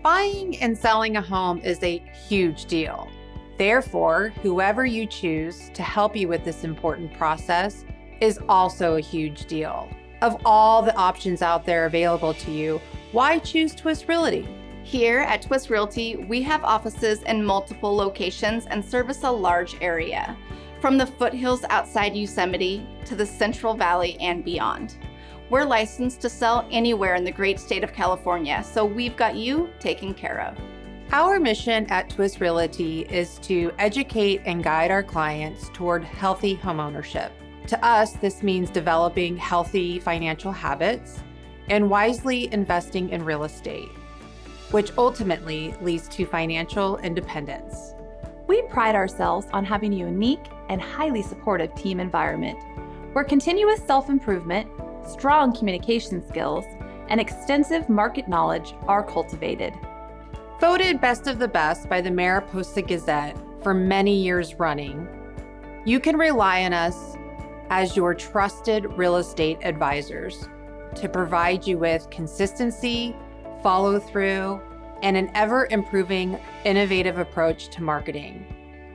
Buying and selling a home is a huge deal. Therefore, whoever you choose to help you with this important process is also a huge deal. Of all the options out there available to you, why choose Twiss Realty? Here at Twiss Realty, we have offices in multiple locations and service a large area, from the foothills outside Yosemite to the Central Valley and beyond. We're licensed to sell anywhere in the great state of California, so we've got you taken care of. Our mission at Twiss Realty is to educate and guide our clients toward healthy homeownership. To us, this means developing healthy financial habits and wisely investing in real estate, which ultimately leads to financial independence. We pride ourselves on having a unique and highly supportive team environment where continuous self-improvement, strong communication skills, and extensive market knowledge are cultivated. Voted Best of the Best by the Mariposa Gazette for many years running, you can rely on us as your trusted real estate advisors to provide you with consistency, follow-through, and an ever-improving, innovative approach to marketing.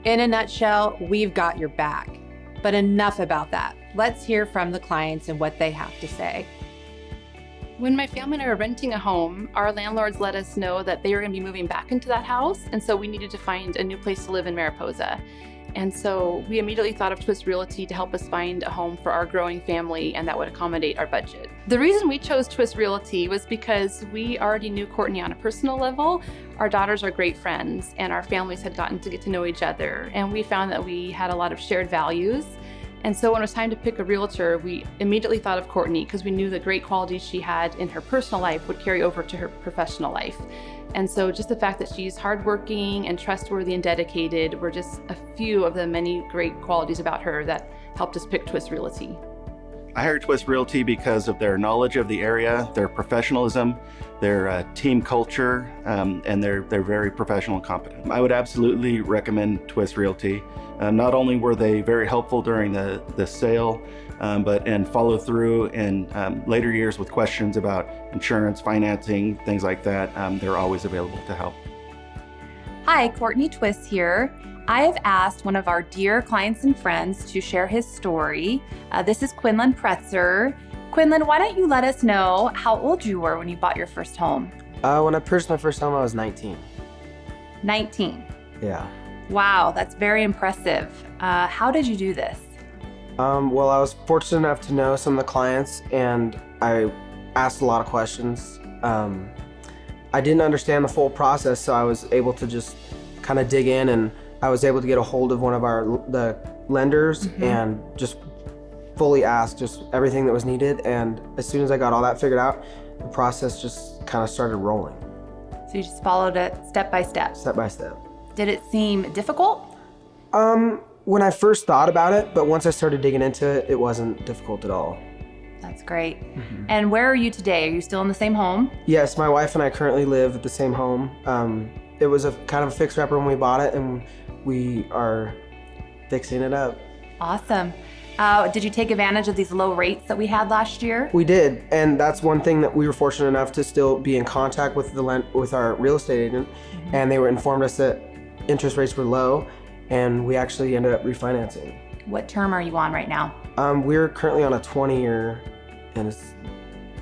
In a nutshell, we've got your back. But enough about that. Let's hear from the clients and what they have to say. When my family and I were renting a home, our landlords let us know that they were going to be moving back into that house, and so we needed to find a new place to live in Mariposa. And so we immediately thought of Twiss Realty to help us find a home for our growing family and that would accommodate our budget. The reason we chose Twiss Realty was because we already knew Courtney on a personal level. Our daughters are great friends and our families had gotten to get to know each other, and we found that we had a lot of shared values. And so when it was time to pick a realtor, we immediately thought of Courtney because we knew the great qualities she had in her personal life would carry over to her professional life. And so just the fact that she's hardworking and trustworthy and dedicated were just a few of the many great qualities about her that helped us pick Twiss Realty. I hired Twiss Realty because of their knowledge of the area, their professionalism, their team culture, and they're very professional and competent. I would absolutely recommend Twiss Realty. Not only were they very helpful during the sale, but in follow through in later years with questions about insurance, financing, things like that, they're always available to help. Hi, Courtney Twiss here. I have asked one of our dear clients and friends to share his story. This is Quinlan Pretzer. Quinlan, why don't you let us know how old you were when you bought your first home? When I purchased my first home, I was 19. 19. Yeah. Wow, that's very impressive. How did you do this? Well, I was fortunate enough to know some of the clients, and I asked a lot of questions. I didn't understand the full process, so I was able to just kind of dig in, and I was able to get a hold of one of the lenders and just fully ask just everything that was needed. And as soon as I got all that figured out, the process just kind of started rolling. So you just followed it step by step? Step by step. Did it seem difficult? When I first thought about it, but once I started digging into it, it wasn't difficult at all. That's great. And where are you today? Are you still in the same home? Yes, my wife and I currently live at the same home. It was a kind of a fixer-upper when we bought it, and we are fixing it up. Awesome. Did you take advantage of these low rates that we had last year? We did, and that's one thing that we were fortunate enough to still be in contact with with our real estate agent, and they were informed us that interest rates were low, and we actually ended up refinancing. What term are you on right now? We're currently on a 20-year, and it's,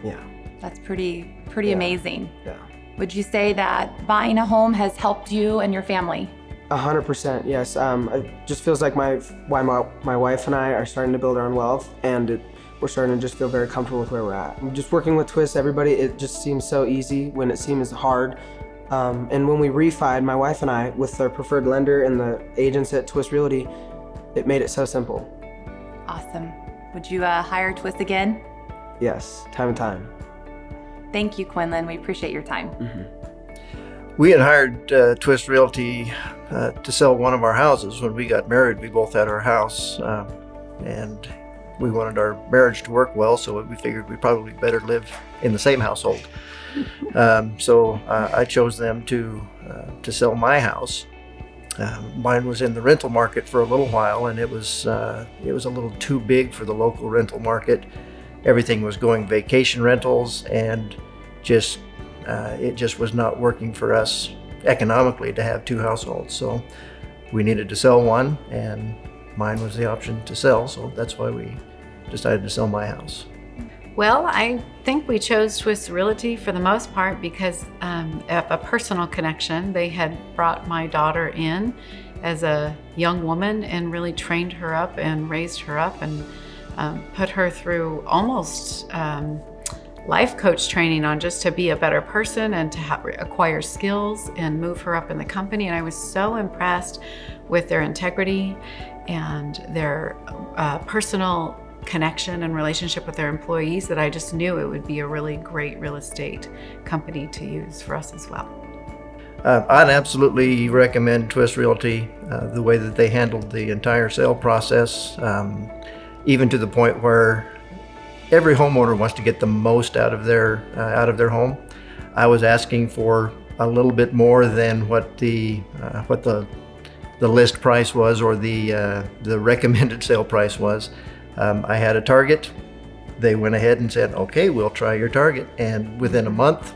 yeah. That's pretty amazing. Yeah. Would you say that buying a home has helped you and your family? 100%, yes. It just feels like my wife and I are starting to build our own wealth, and we're starting to just feel very comfortable with where we're at. Just working with Twiss, everybody, it just seems so easy when it seems hard. And when we refied, my wife and I, with our preferred lender and the agents at Twiss Realty, it made it so simple. Awesome. Would you hire Twiss again? Yes, time and time. Thank you, Quinlan. We appreciate your time. We had hired Twiss Realty to sell one of our houses. When we got married, we both had our house, and we wanted our marriage to work well, so we figured we probably better live in the same household. So I chose them to sell my house. Mine was in the rental market for a little while, and it was a little too big for the local rental market. Everything was going vacation rentals and just it just was not working for us economically to have two households. So we needed to sell one, and mine was the option to sell. So that's why we decided to sell my house. Well, I think we chose Twiss Realty for the most part because of a personal connection. They had brought my daughter in as a young woman and really trained her up and raised her up and put her through almost life coach training on just to be a better person and to acquire skills and move her up in the company. And I was so impressed with their integrity and their personal connection and relationship with their employees that I just knew it would be a really great real estate company to use for us as well. I'd absolutely recommend Twiss Realty, the way that they handled the entire sale process, even to the point where every homeowner wants to get the most out of their home. I was asking for a little bit more than what the list price was or the recommended sale price was. I had a target. They went ahead and said, okay, we'll try your target. And within a month,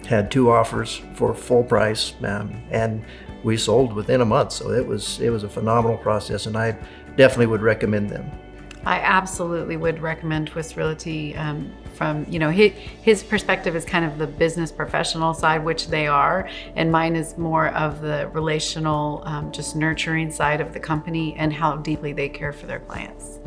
had two offers for full price, and we sold within a month. So it was a phenomenal process, and I definitely would recommend them. I absolutely would recommend Twiss Realty. From his perspective is kind of the business professional side, which they are, and mine is more of the relational, just nurturing side of the company and how deeply they care for their clients.